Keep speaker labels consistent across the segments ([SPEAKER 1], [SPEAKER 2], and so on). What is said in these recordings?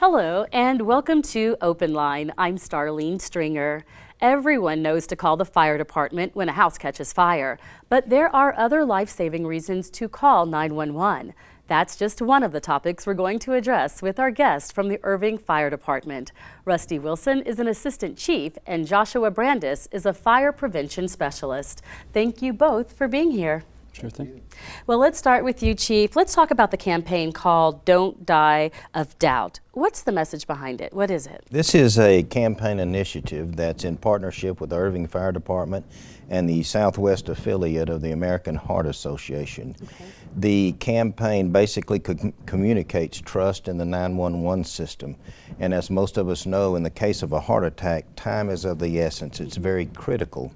[SPEAKER 1] Hello and welcome to Open Line. I'm Starlene Stringer. Everyone knows to call the fire department when a house catches fire, but there are other life-saving reasons to call 911. That's just one of the topics we're going to address with our guest from the Irving Fire Department. Rusty Wilson is an assistant chief and Joshua Brandis is a fire prevention specialist. Thank you both for being here.
[SPEAKER 2] Sure thing.
[SPEAKER 1] Well, let's start with you, Chief. Let's talk about the campaign called Don't Die of Doubt. What's the message behind it? What is it?
[SPEAKER 3] This is a campaign initiative that's in partnership with the Irving Fire Department and the Southwest affiliate of the American Heart Association.
[SPEAKER 1] Okay.
[SPEAKER 3] The campaign basically communicates trust in the 911 system. And as most of us know, in the case of a heart attack, time is of the essence. It's very critical.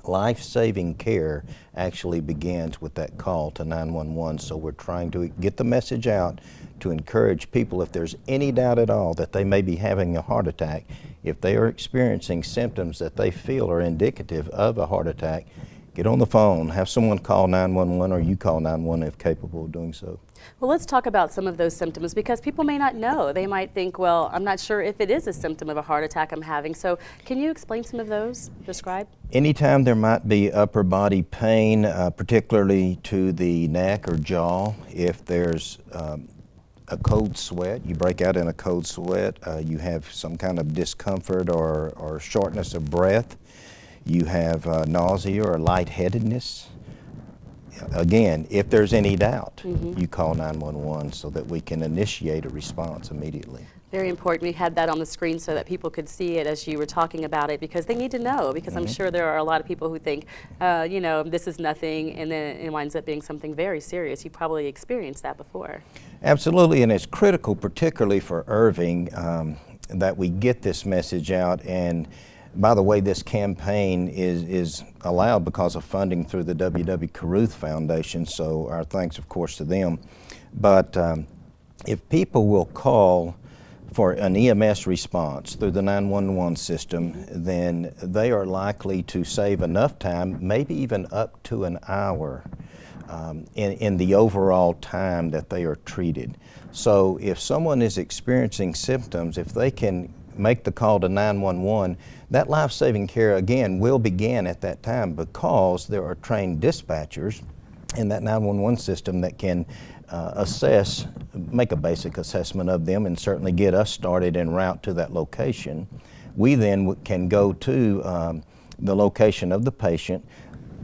[SPEAKER 3] Life-saving care actually begins with that call to 911, so we're trying to get the message out to encourage people, if there's any doubt at all that they may be having a heart attack, if they are experiencing symptoms that they feel are indicative of a heart attack, get on the phone, have someone call 911, or you call 911 if capable of doing so.
[SPEAKER 1] Well, let's talk about some of those symptoms because people may not know. They might think, well, I'm not sure if it is a symptom of a heart attack I'm having. So can you explain some of those? Describe?
[SPEAKER 3] Anytime there might be upper body pain, particularly to the neck or jaw, if there's a cold sweat, you break out in a cold sweat, you have some kind of discomfort or shortness of breath, you have nausea or lightheadedness. Again, if there's any doubt, you call 911 so that we can initiate a response immediately.
[SPEAKER 1] Very important. We had that on the screen so that people could see it as you were talking about it because they need to know, because I'm sure there are a lot of people who think, you know, this is nothing, and then it winds up being something very serious. You probably experienced that before.
[SPEAKER 3] Absolutely, and it's critical, particularly for Irving, that we get this message out. And by the way, this campaign is allowed because of funding through the W.W. Caruth Foundation, so our thanks, of course, to them. But if people will call for an EMS response through the 911 system, then they are likely to save enough time, maybe even up to an hour, in the overall time that they are treated. So if someone is experiencing symptoms, if they can make the call to 911, that life-saving care, again, will begin at that time because there are trained dispatchers in that 911 system that can assess, make a basic assessment of them and certainly get us started en route to that location. We then can go to the location of the patient.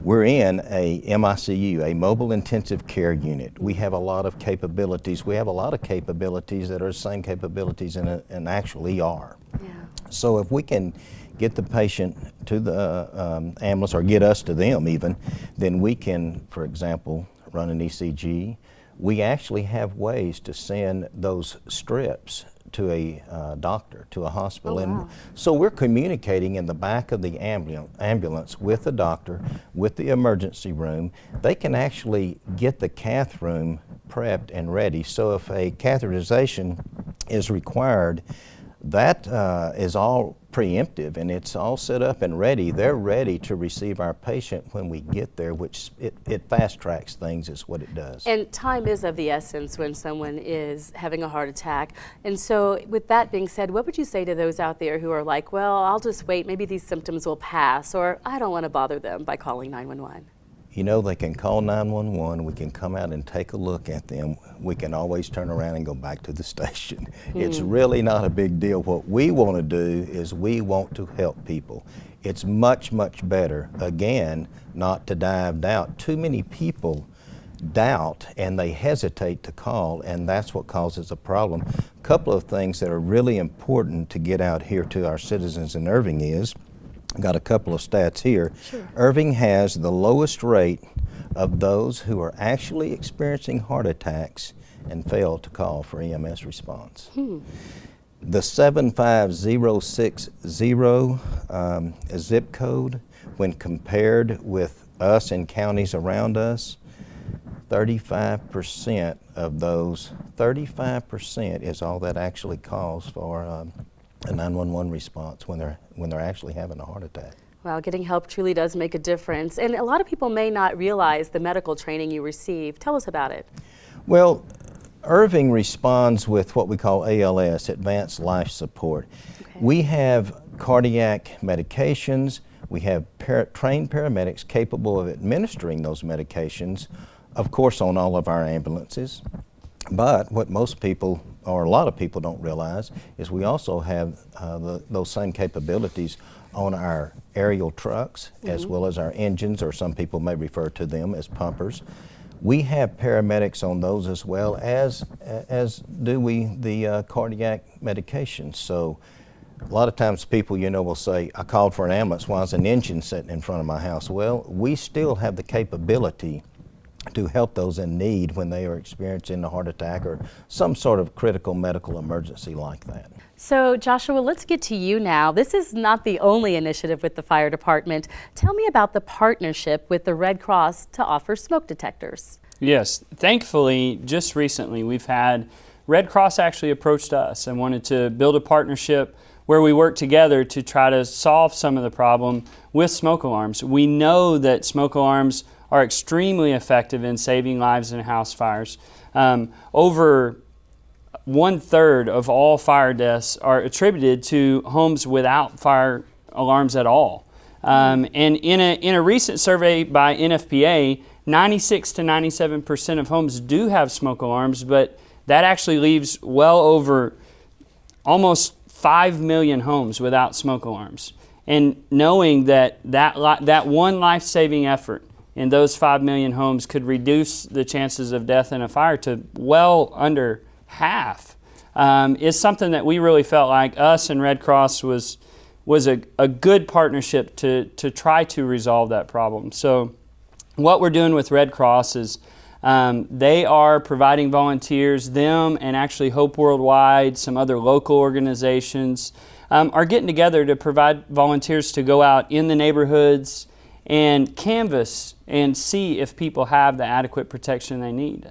[SPEAKER 3] We're in a MICU, a mobile intensive care unit. We have a lot of capabilities. We have a lot of capabilities that are the same capabilities in an actual ER.
[SPEAKER 1] Yeah.
[SPEAKER 3] So if we can get the patient to the ambulance, or get us to them even, then we can, for example, run an ECG. We actually have ways to send those strips to a doctor, to a hospital.
[SPEAKER 1] Oh, wow.
[SPEAKER 3] And so we're communicating in the back of the ambulance with the doctor, with the emergency room. They can actually get the cath room prepped and ready. So if a catheterization is required, that is all preemptive and it's all set up and ready. They're ready to receive our patient when we get there, which it fast tracks things is what it does.
[SPEAKER 1] And time is of the essence when someone is having a heart attack. And so with that being said, what would you say to those out there who are like, well, I'll just wait, maybe these symptoms will pass, or I don't want to bother them by calling 911?
[SPEAKER 3] You know, they can call 911, we can come out and take a look at them. We can always turn around and go back to the station. It's really not a big deal. What we want to do is we want to help people. It's much, much better, again, not to die of doubt. Too many people doubt and they hesitate to call, and that's what causes a problem. A couple of things that are really important to get out here to our citizens in Irving is, got a couple of stats here.
[SPEAKER 1] Sure. Irving
[SPEAKER 3] has the lowest rate of those who are actually experiencing heart attacks and fail to call for EMS response. The 75060 zip code, when compared with us and counties around us, 35% of those, 35% is all that actually calls for a 911 response when they're actually having a heart attack.
[SPEAKER 1] Well, getting help truly does make a difference. And a lot of people may not realize the medical training you receive. Tell us about it.
[SPEAKER 3] Well, Irving responds with what we call ALS, Advanced Life Support.
[SPEAKER 1] Okay.
[SPEAKER 3] We have cardiac medications. We have trained paramedics capable of administering those medications, of course, on all of our ambulances. But what most people, or a lot of people, don't realize is we also have those same capabilities on our aerial trucks, as well as our engines, or some people may refer to them as pumpers. We have paramedics on those as well, as do we the cardiac medications. So a lot of times people, will say, I called for an ambulance while there's an engine sitting in front of my house. Well, we still have the capability to help those in need when they are experiencing a heart attack or some sort of critical medical emergency like that.
[SPEAKER 1] So Joshua, let's get to you now. This is not the only initiative with the fire department. Tell me about the partnership with the Red Cross to offer smoke detectors.
[SPEAKER 2] Yes, thankfully, just recently we've had Red Cross actually approached us and wanted to build a partnership where we work together to try to solve some of the problem with smoke alarms. We know that smoke alarms are extremely effective in saving lives in house fires. Over 1/3 of all fire deaths are attributed to homes without fire alarms at all. And in a recent survey by NFPA, 96 to 97% of homes do have smoke alarms, but that actually leaves well over almost 5 million homes without smoke alarms. And knowing that one life-saving effort in those 5 million homes could reduce the chances of death in a fire to well under half is something that we really felt like us and Red Cross was a good partnership to try to resolve that problem. So what we're doing with Red Cross is they are providing volunteers, them and actually Hope Worldwide, some other local organizations, are getting together to provide volunteers to go out in the neighborhoods and canvass and see if people have the adequate protection they need.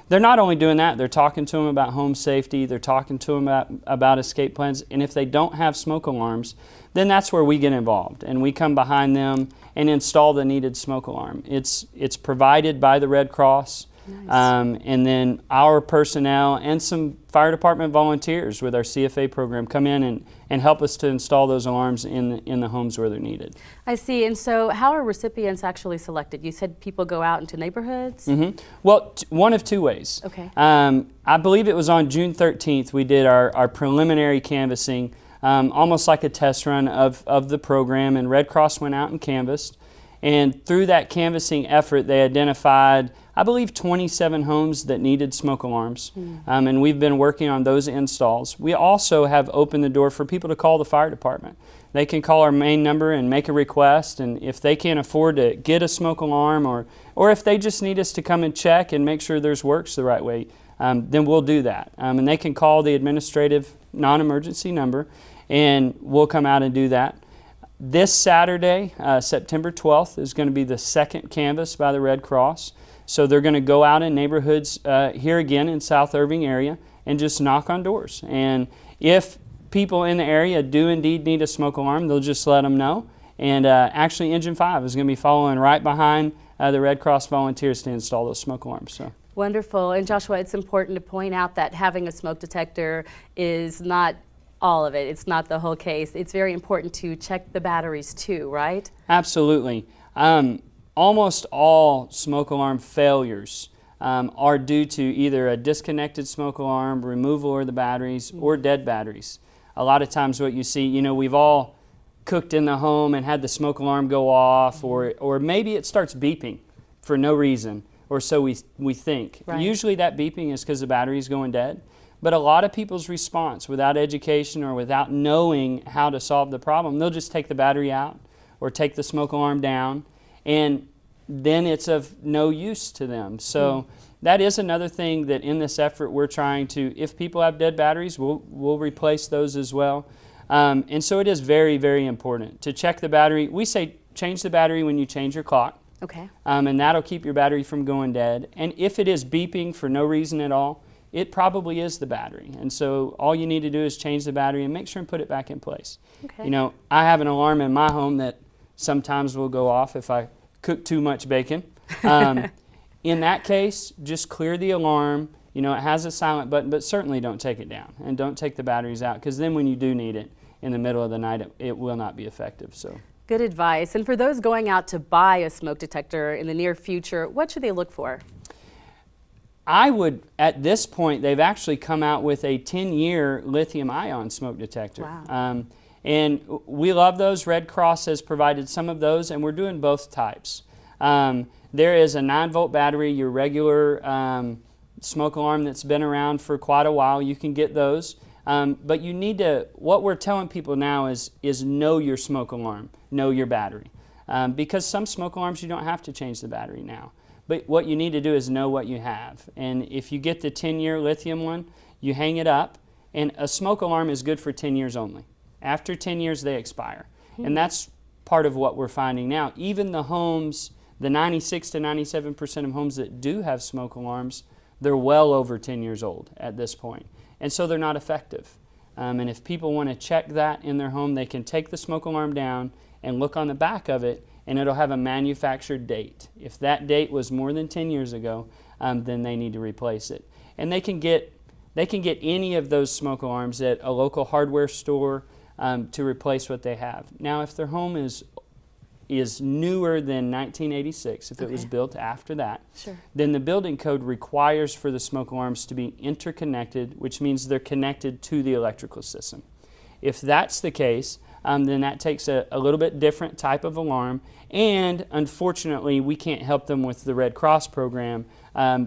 [SPEAKER 2] They're not only doing that, they're talking to them about home safety, they're talking to them about escape plans, and if they don't have smoke alarms, then that's where we get involved and we come behind them and install the needed smoke alarm. It's provided by the Red Cross. Nice. And then our personnel and some fire department volunteers with our CFA program come in and help us to install those alarms in the homes where they're needed.
[SPEAKER 1] I see. And so how are recipients actually selected? You said people go out into neighborhoods?
[SPEAKER 2] Mm-hmm. Well, one of two ways.
[SPEAKER 1] Okay.
[SPEAKER 2] I believe it was on June 13th we did our preliminary canvassing, almost like a test run of the program, and Red Cross went out and canvassed. And through that canvassing effort, they identified, I believe, 27 homes that needed smoke alarms. And we've been working on those installs. We also have opened the door for people to call the fire department. They can call our main number and make a request, and if they can't afford to get a smoke alarm or if they just need us to come and check and make sure theirs works the right way, then we'll do that. And they can call the administrative non-emergency number, and we'll come out and do that. This Saturday, September 12th, is going to be the second canvass by the Red Cross. So they're going to go out in neighborhoods here again in South Irving area and just knock on doors. And if people in the area do indeed need a smoke alarm, they'll just let them know. And actually Engine 5 is going to be following right behind the Red Cross volunteers to install those smoke alarms. So.
[SPEAKER 1] Wonderful. And Joshua, it's important to point out that having a smoke detector is not all of it. It's not the whole case. It's very important to check the batteries too, right? Absolutely.
[SPEAKER 2] Almost all smoke alarm failures are due to either a disconnected smoke alarm, removal of the batteries, or dead batteries. A lot of times what you see, we've all cooked in the home and had the smoke alarm go off, or maybe it starts beeping for no reason, or so we think.
[SPEAKER 1] Right.
[SPEAKER 2] Usually that beeping is because the battery's going dead. But a lot of people's response, without education or without knowing how to solve the problem, they'll just take the battery out or take the smoke alarm down, and then it's of no use to them. So that is another thing that in this effort we're trying to, if people have dead batteries, we'll replace those as well. And so it is very, very important to check the battery. We say change the battery when you change your clock.
[SPEAKER 1] Okay.
[SPEAKER 2] And that'll keep your battery from going dead. And if it is beeping for no reason at all, it probably is the battery. And so all you need to do is change the battery and make sure and put it back in place.
[SPEAKER 1] Okay.
[SPEAKER 2] I have an alarm in my home that sometimes will go off if I cook too much bacon. In that case, just clear the alarm You know, it has a silent button, but certainly don't take it down and don't take the batteries out, because then when you do need it in the middle of the night, it will not be effective. So.
[SPEAKER 1] Good advice. And for those going out to buy a smoke detector in the near future, what should they look for?
[SPEAKER 2] I would, at this point, they've actually come out with a 10-year lithium-ion smoke detector.
[SPEAKER 1] Wow.
[SPEAKER 2] And we love those. Red Cross has provided some of those, and we're doing both types. There is a 9-volt battery, your regular smoke alarm that's been around for quite a while. You can get those. But you need to, what we're telling people now is know your smoke alarm, know your battery. Because some smoke alarms you don't have to change the battery now. But what you need to do is know what you have. And if you get the 10-year lithium one, you hang it up, and a smoke alarm is good for 10 years only. After 10 years, they expire. And that's part of what we're finding now. Even the homes, the 96 to 97% of homes that do have smoke alarms, they're well over 10 years old at this point. And so they're not effective. And if people want to check that in their home, they can take the smoke alarm down and look on the back of it, and it'll have a manufactured date. If that date was more than 10 years ago, then they need to replace it. And they can get any of those smoke alarms at a local hardware store to replace what they have. Now, if their home is newer than 1986, if it was built after that, then the building code requires for the smoke alarms to be interconnected, which means they're connected to the electrical system. If that's the case, then that takes a little bit different type of alarm, and unfortunately we can't help them with the Red Cross program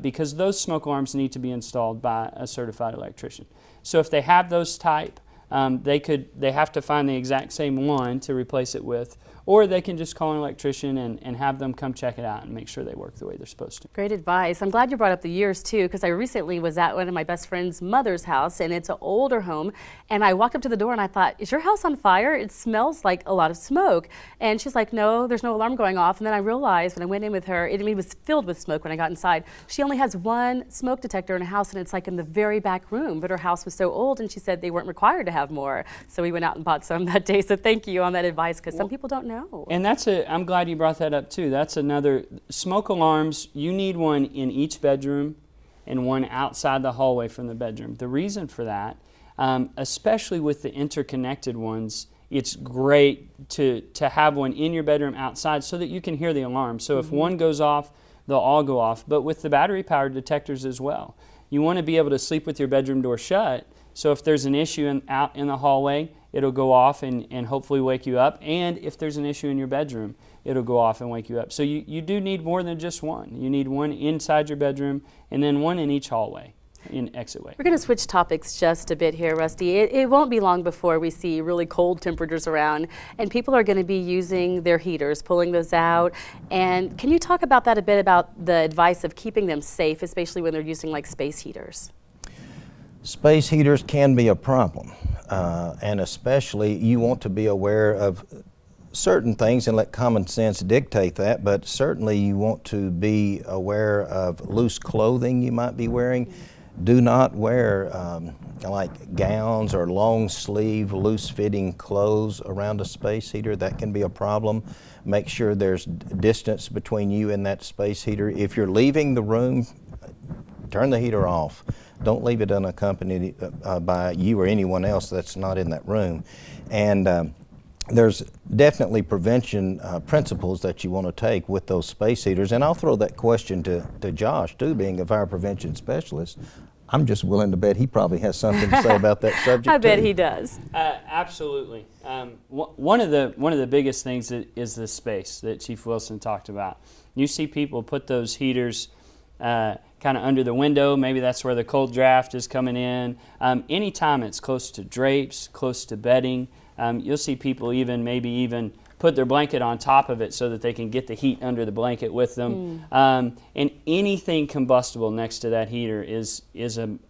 [SPEAKER 2] because those smoke alarms need to be installed by a certified electrician. So if they have those type, they have to find the exact same one to replace it with, or they can just call an electrician and have them come check it out and make sure they work the way they're supposed to.
[SPEAKER 1] Great advice. I'm glad you brought up the years too, because I recently was at one of my best friend's mother's house, and it's an older home, and I walked up to the door and I thought, is your house on fire? It smells like a lot of smoke. And she's like, no, there's no alarm going off. And then I realized when I went in with her, it was filled with smoke when I got inside. She only has one smoke detector in her house, and it's like in the very back room, but her house was so old, and she said they weren't required to have more. So we went out and bought some that day. So thank you on that advice, because some people don't know.
[SPEAKER 2] And I'm glad you brought that up too. That's another, smoke alarms, you need one in each bedroom and one outside the hallway from the bedroom. The reason for that, especially with the interconnected ones, it's great to have one in your bedroom outside so that you can hear the alarm. So if one goes off, they'll all go off. But with the battery-powered detectors as well, you want to be able to sleep with your bedroom door shut. So if there's an issue out in the hallway, it'll go off and hopefully wake you up. And if there's an issue in your bedroom, it'll go off and wake you up. So you do need more than just one. You need one inside your bedroom and then one in each hallway, in exitway.
[SPEAKER 1] We're going to switch topics just a bit here, Rusty. It won't be long before we see really cold temperatures around, and people are going to be using their heaters, pulling those out. And can you talk about that a bit, about the advice of keeping them safe, especially when they're using like space heaters?
[SPEAKER 3] Space heaters can be a problem, and especially you want to be aware of certain things and let common sense dictate that, but certainly you want to be aware of loose clothing you might be wearing. Do not wear like gowns or long sleeve, loose fitting clothes around a space heater. That can be a problem. Make sure there's distance between you and that space heater. If you're leaving the room, turn the heater off. Don't leave it unaccompanied by you or anyone else that's not in that room. And there's definitely prevention principles that you want to take with those space heaters. And I'll throw that question to Josh, too, being a fire prevention specialist. I'm just willing to bet he probably has something to say about that subject.
[SPEAKER 1] I bet he does.
[SPEAKER 2] Absolutely. One of the biggest things is the space that Chief Wilson talked about. You see people put those heaters kind of under the window. Maybe that's where the cold draft is coming in. Anytime it's close to drapes, close to bedding, you'll see people maybe even put their blanket on top of it so that they can get the heat under the blanket with them. And anything combustible next to that heater is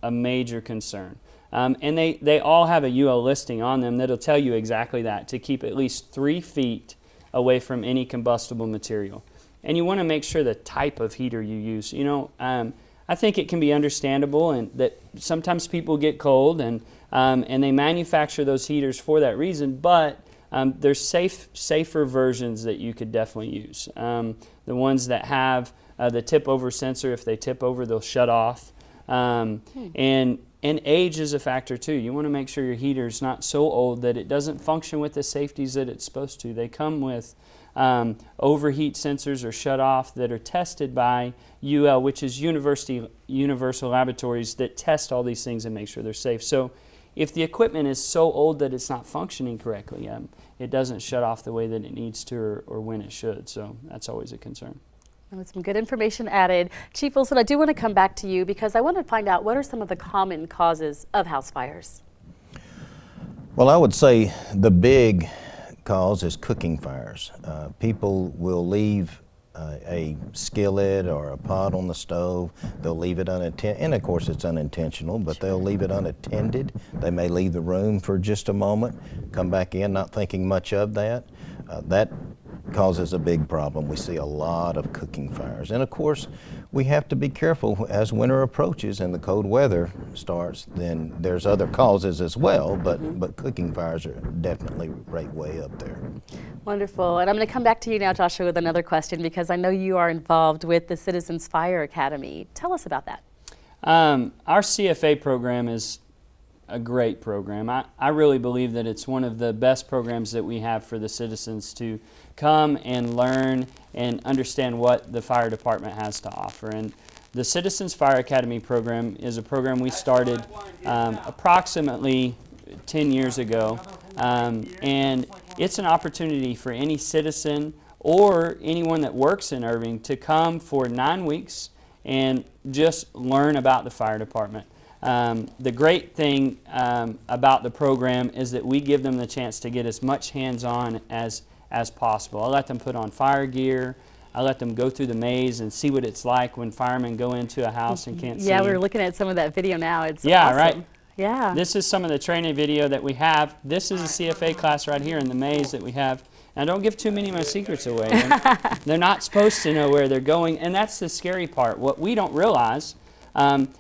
[SPEAKER 2] a major concern. And they all have a UL listing on them that'll tell you exactly that, to keep at least 3 feet away from any combustible material. And you want to make sure the type of heater you use. You know, I think it can be understandable and that sometimes people get cold and they manufacture those heaters for that reason, but there's safer versions that you could definitely use. The ones that have the tip over sensor, if they tip over, they'll shut off. And age is a factor too. You want to make sure your heater's not so old that it doesn't function with the safeties that it's supposed to. They come with overheat sensors or shut off that are tested by UL, which is Universal Laboratories, that test all these things and make sure they're safe. So if the equipment is so old that it's not functioning correctly, it doesn't shut off the way that it needs to or when it should. So that's always a concern.
[SPEAKER 1] With some good information added. Chief Wilson, I do want to come back to you because I want to find out what are some of the common causes of house fires?
[SPEAKER 3] Well, I would say the big cause is cooking fires. People will leave a skillet or a pot on the stove. They'll leave it unattended, and of course it's unintentional, but they'll leave it unattended. They may leave the room for just a moment, come back in not thinking much of that. That causes a big problem. We see a lot of cooking fires. And of course, we have to be careful as winter approaches and the cold weather starts, then there's other causes as well, but cooking fires are definitely right way up there.
[SPEAKER 1] Wonderful. And I'm going to come back to you now, Joshua, with another question because I know you are involved with the Citizens Fire Academy. Tell us about that.
[SPEAKER 2] Our CFA program is a great program. I really believe that it's one of the best programs that we have for the citizens to come and learn and understand what the fire department has to offer. And the Citizens Fire Academy program is a program we started approximately 10 years ago. And it's an opportunity for any citizen or anyone that works in Irving to come for 9 weeks and just learn about the fire department. The great thing about the program is that we give them the chance to get as much hands-on as possible. I let them put on fire gear. I let them go through the maze and see what it's like when firemen go into a house and can't see.
[SPEAKER 1] Yeah, we're looking at some of that video now. It's
[SPEAKER 2] yeah,
[SPEAKER 1] awesome.
[SPEAKER 2] Right.
[SPEAKER 1] Yeah.
[SPEAKER 2] This is some of the training video that we have. This is a CFA class right here in the maze that we have. And don't give too many of my secrets away. They're not supposed to know where they're going, and that's the scary part. What we don't realize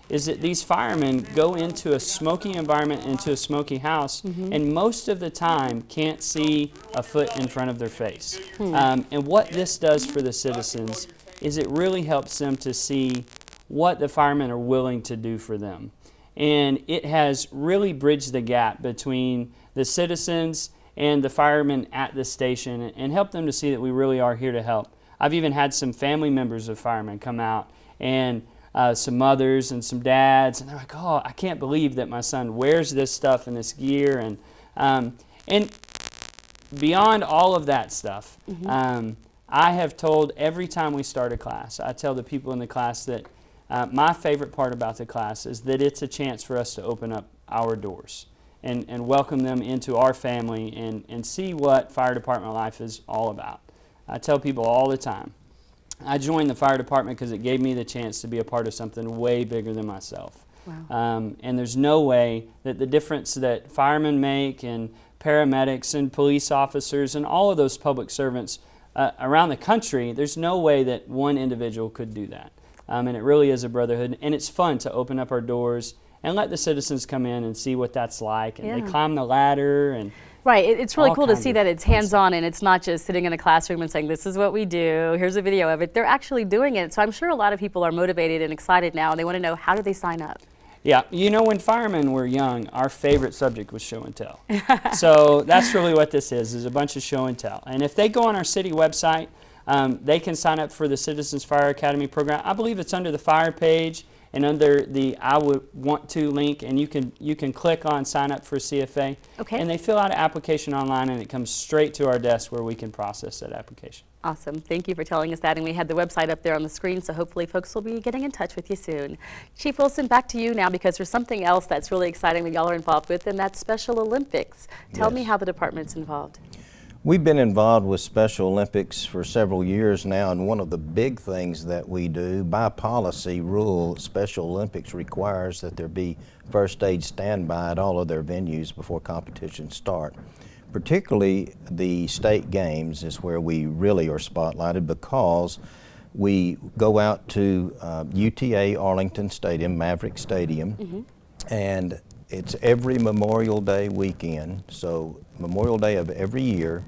[SPEAKER 2] is that these firemen go into a smoky environment, into a smoky house, and most of the time can't see a foot in front of their face. And what this does for the citizens is it really helps them to see what the firemen are willing to do for them. And it has really bridged the gap between the citizens and the firemen at the station and helped them to see that we really are here to help. I've even had some family members of firemen come out, and some mothers and some dads, and they're like, oh, I can't believe that my son wears this stuff and this gear. And beyond all of that stuff, I have told every time we start a class, I tell the people in the class that my favorite part about the class is that it's a chance for us to open up our doors and welcome them into our family and see what fire department life is all about. I tell people all the time, I joined the fire department because it gave me the chance to be a part of something way bigger than myself. Wow. And there's no way that the difference that firemen make and paramedics and police officers and all of those public servants around the country, there's no way that one individual could do that. And it really is a brotherhood, and it's fun to open up our doors and let the citizens come in and see what that's like. And they climb the ladder and
[SPEAKER 1] right, it's really cool to see that it's hands-on and it's not just sitting in a classroom and saying, this is what we do, here's a video of it. They're actually doing it. So I'm sure a lot of people are motivated and excited now, and they want to know, how do they sign up?
[SPEAKER 2] Yeah, you know, when firemen were young, our favorite subject was show and tell. So that's really what this is a bunch of show and tell. And if they go on our city website, they can sign up for the Citizens Fire Academy program. I believe it's under the fire page and under the I would want to link, and you can click on sign up for CFA. Okay. And they fill out an application online, and it comes straight to our desk where we can process that application.
[SPEAKER 1] Awesome. Thank you for telling us that. And we had the website up there on the screen, so hopefully folks will be getting in touch with you soon. Chief Wilson, back to you now, because there's something else that's really exciting that y'all are involved with, and that's Special Olympics. Tell me how the department's involved.
[SPEAKER 3] We've been involved with Special Olympics for several years now, and one of the big things that we do, by policy rule, Special Olympics requires that there be first aid standby at all of their venues before competitions start. Particularly the state games is where we really are spotlighted, because we go out to UTA Arlington Stadium, Maverick Stadium, and it's every Memorial Day weekend. So Memorial Day of every year,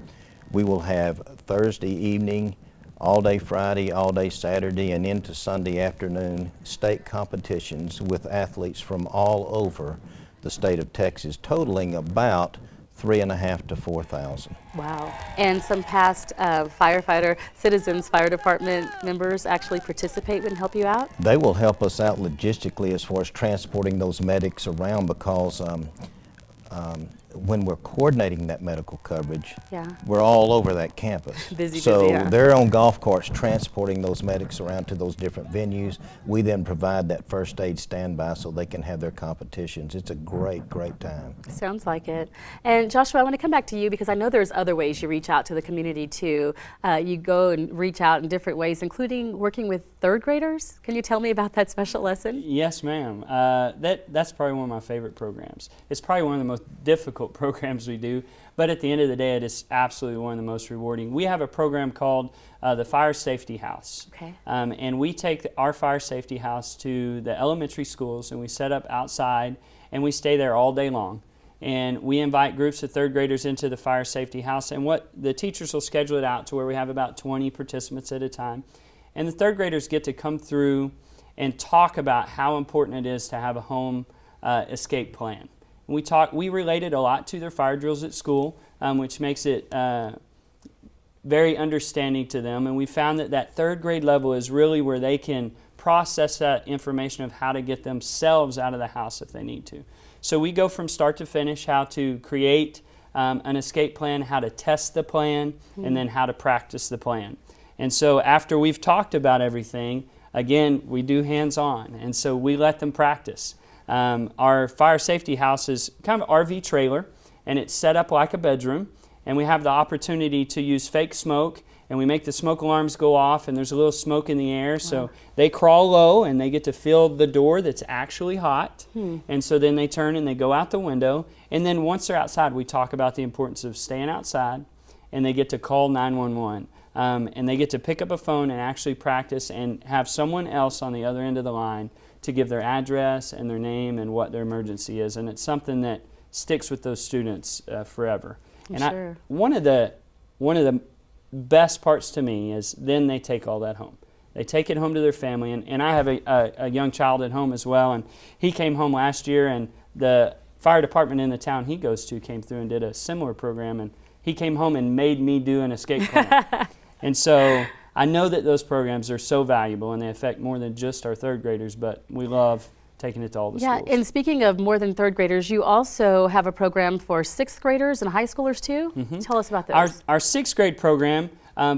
[SPEAKER 3] we will have Thursday evening all day Friday, all day Saturday, and into Sunday afternoon state competitions with athletes from all over the state of Texas, totaling about 3,500 to 4,000.
[SPEAKER 1] Wow. And some past firefighter citizens, fire department members actually participate and help you out?
[SPEAKER 3] They will help us out logistically as far as transporting those medics around, because when we're coordinating that medical coverage, we're all over that campus.
[SPEAKER 1] Busy,
[SPEAKER 3] so they're on golf carts transporting those medics around to those different venues. We then provide that first aid standby so they can have their competitions. It's a great, great time.
[SPEAKER 1] Sounds like it. And Joshua, I want to come back to you because I know there's other ways you reach out to the community too. You go and reach out in different ways, including working with third graders. Can you tell me about that special lesson?
[SPEAKER 2] Yes, ma'am. That's probably one of my favorite programs. It's probably one of the most difficult programs we do, but at the end of the day, it is absolutely one of the most rewarding. We have a program called the Fire Safety House, and we take our Fire Safety House to the elementary schools, and we set up outside, and we stay there all day long. And we invite groups of third graders into the Fire Safety House, and what the teachers will schedule it out to where we have about 20 participants at a time. And the third graders get to come through and talk about how important it is to have a home escape plan. We related a lot to their fire drills at school, which makes it very understanding to them. And we found that that third grade level is really where they can process that information of how to get themselves out of the house if they need to. So we go from start to finish, how to create an escape plan, how to test the plan, and then how to practice the plan. And so after we've talked about everything, again, we do hands-on, and so we let them practice. Our fire safety house is kind of an RV trailer, and it's set up like a bedroom, and we have the opportunity to use fake smoke, and we make the smoke alarms go off, and there's a little smoke in the air, so they crawl low and they get to feel the door that's actually hot, and so then they turn and they go out the window, and then once they're outside, we talk about the importance of staying outside, and they get to call 911. And they get to pick up a phone and actually practice and have someone else on the other end of the line to give their address and their name and what their emergency is. And it's something that sticks with those students forever. One of the best parts to me is then they take all that home. They take it home to their family. And I have a young child at home as well. And he came home last year, and the fire department in the town he goes to came through and did a similar program. And he came home and made me do an escape plan. And so I know that those programs are so valuable, and they affect more than just our third graders, but we love taking it to all the schools.
[SPEAKER 1] Yeah, and speaking of more than third graders, you also have a program for sixth graders and high schoolers too? Tell us about those.
[SPEAKER 2] Our sixth grade program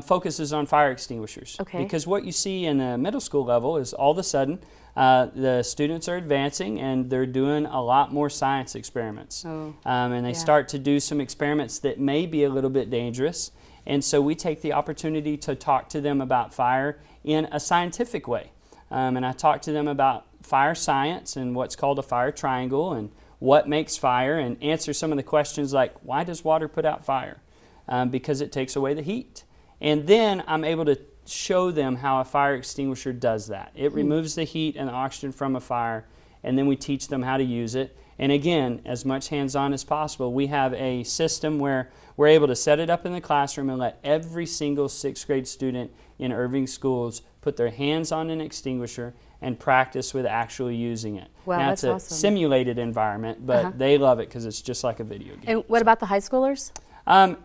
[SPEAKER 2] focuses on fire extinguishers. Because what you see in the middle school level is all of a sudden the students are advancing and they're doing a lot more science experiments. And they start to do some experiments that may be a little bit dangerous. And so we take the opportunity to talk to them about fire in a scientific way. And I talk to them about fire science and what's called a fire triangle and what makes fire, and answer some of the questions like, why does water put out fire? Because it takes away the heat. And then I'm able to show them how a fire extinguisher does that. It removes the heat and the oxygen from a fire, and then we teach them how to use it. And again, as much hands-on as possible, we have a system where we're able to set it up in the classroom and let every single sixth grade student in Irving schools put their hands on an extinguisher and practice with actually using it.
[SPEAKER 1] Wow,
[SPEAKER 2] now,
[SPEAKER 1] that's
[SPEAKER 2] it's a simulated environment, but they love it because it's just like a video game.
[SPEAKER 1] And what about the high schoolers?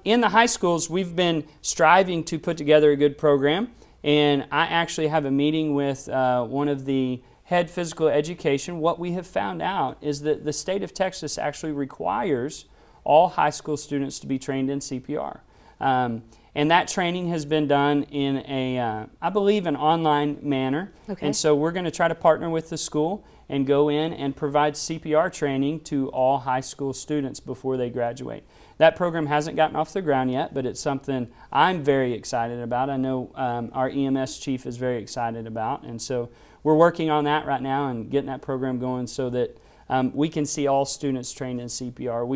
[SPEAKER 2] In the high schools, we've been striving to put together a good program, and I actually have a meeting with one of the head physical education. What we have found out is that the state of Texas actually requires all high school students to be trained in CPR. And that training has been done in a, I believe, an online manner. And so we're going to try to partner with the school and go in and provide CPR training to all high school students before they graduate. That program hasn't gotten off the ground yet, but it's something I'm very excited about. I know our EMS chief is very excited about, and so we're working on that right now and getting that program going so that we can see all students trained in CPR.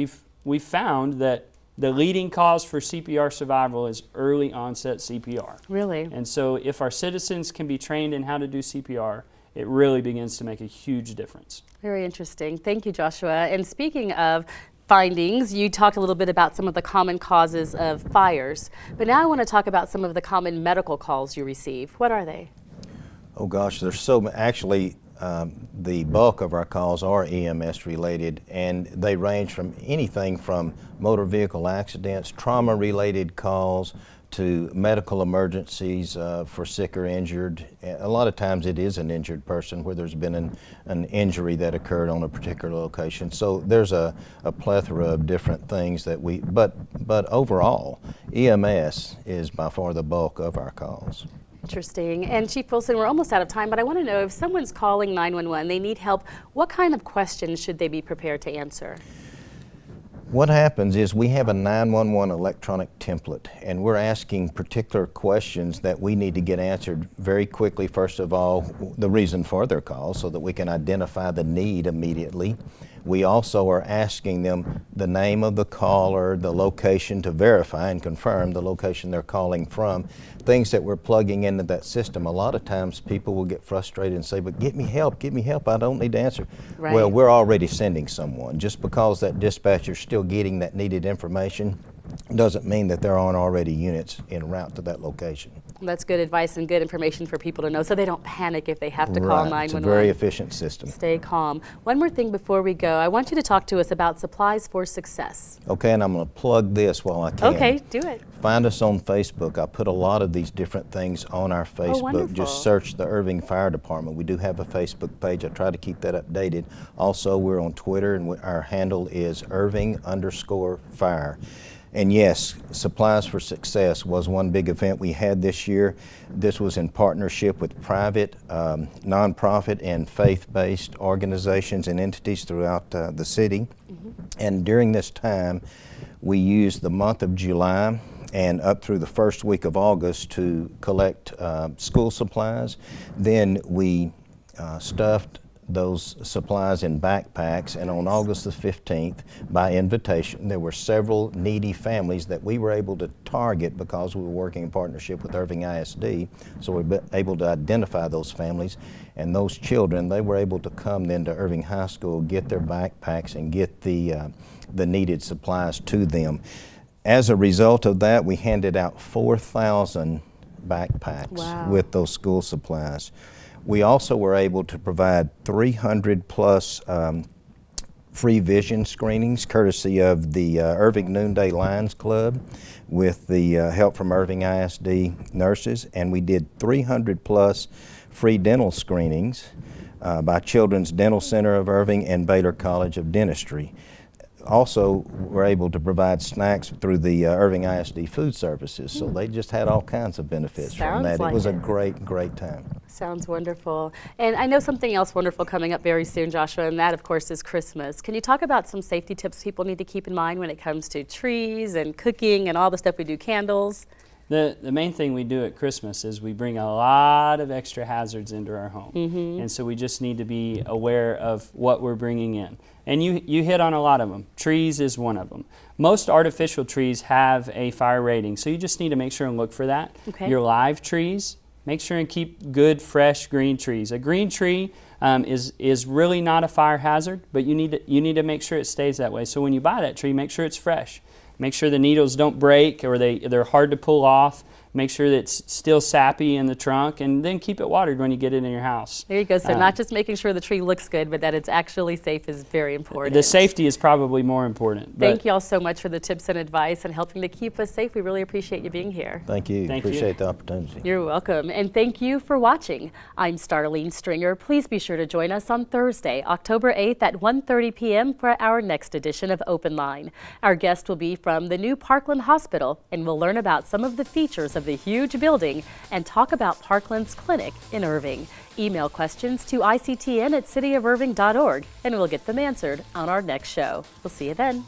[SPEAKER 2] We've found that the leading cause for CPR survival is early onset CPR.
[SPEAKER 1] Really?
[SPEAKER 2] And so if our citizens can be trained in how to do CPR, it really begins to make a huge difference.
[SPEAKER 1] Very interesting. Thank you, Joshua. And speaking of findings. You talked a little bit about some of the common causes of fires, but now I want to talk about some of the common medical calls you receive. What are they?
[SPEAKER 3] Oh gosh, there's so actually the bulk of our calls are EMS related, and they range from anything from motor vehicle accidents, trauma related calls, to medical emergencies for sick or injured. A lot of times it is an injured person where there's been an injury that occurred on a particular location. So there's a plethora of different things that but overall, EMS is by far the bulk of our calls.
[SPEAKER 1] Interesting. And Chief Wilson, we're almost out of time, but I want to know if someone's calling 911, they need help, what kind of questions should they be prepared to answer?
[SPEAKER 3] What happens is we have a 911 electronic template, and we're asking particular questions that we need to get answered very quickly. First of all, the reason for their call so that we can identify the need immediately. We also are asking them the name of the caller, the location to verify and confirm the location they're calling from, things that we're plugging into that system. A lot of times people will get frustrated and say, but get me help, I don't need to answer.
[SPEAKER 1] Right.
[SPEAKER 3] Well, we're already sending someone. Just because that dispatcher's still getting that needed information doesn't mean that there aren't already units en route to that location.
[SPEAKER 1] That's good advice and good information for people to know so they don't panic if they have to call 911.
[SPEAKER 3] It's a very efficient system.
[SPEAKER 1] Stay calm. One more thing before we go. I want you to talk to us about supplies for success.
[SPEAKER 3] Okay, and I'm going to plug this while I can.
[SPEAKER 1] Okay, do it.
[SPEAKER 3] Find us on Facebook. I put a lot of these different things on our Facebook.
[SPEAKER 1] wonderful.
[SPEAKER 3] Just search the Irving Fire Department. We do have a Facebook page. I try to keep that updated. Also, we're on Twitter, and our handle is Irving_fire. And yes, Supplies for Success was one big event we had this year. This was in partnership with private, nonprofit, and faith-based organizations and entities throughout the city. And during this time, we used the month of July and up through the first week of August to collect school supplies. Then we stuffed those supplies in backpacks, and on August the 15th, by invitation, there were several needy families that we were able to target because we were working in partnership with Irving ISD. So we were able to identify those families, and those children, they were able to come then to Irving High School, get their backpacks, and get the needed supplies to them. As a result of that, we handed out 4,000 backpacks with those school supplies. We also were able to provide 300 plus free vision screenings courtesy of the Irving Noonday Lions Club with the help from Irving ISD nurses, and we did 300 plus free dental screenings by Children's Dental Center of Irving and Baylor College of Dentistry. Also, we're able to provide snacks through the Irving ISD food services, so they just had all kinds of benefits from that. It was a great, great time.
[SPEAKER 1] Sounds wonderful. And I know something else wonderful coming up very soon, Joshua, and that, of course, is Christmas. Can you talk about some safety tips people need to keep in mind when it comes to trees and cooking and all the stuff we do, candles?
[SPEAKER 2] The main thing we do at Christmas is we bring a lot of extra hazards into our home. And so we just need to be aware of what we're bringing in. And you hit on a lot of them. Trees is one of them. Most artificial trees have a fire rating, so you just need to make sure and look for that.
[SPEAKER 1] Okay.
[SPEAKER 2] Your live trees, make sure and keep good, fresh green trees. A green tree is really not a fire hazard, but you need to make sure it stays that way. So when you buy that tree, make sure it's fresh. Make sure the needles don't break or they're hard to pull off. Make sure that it's still sappy in the trunk, and then keep it watered when you get it in your house.
[SPEAKER 1] There you go. So not just making sure the tree looks good, but that it's actually safe is very important.
[SPEAKER 2] The safety is probably more important.
[SPEAKER 1] Thank you all so much for the tips and advice and helping to keep us safe. We really appreciate you being here.
[SPEAKER 3] Thank you. Appreciate the opportunity.
[SPEAKER 1] You're welcome. And thank you for watching. I'm Starlene Stringer. Please be sure to join us on Thursday, October 8th at 1:30 p.m. for our next edition of Open Line. Our guest will be from the new Parkland Hospital, and we'll learn about some of the features of the huge building and talk about Parkland's clinic in Irving. Email questions to ictn@cityofirving.org, and we'll get them answered on our next show. We'll see you then.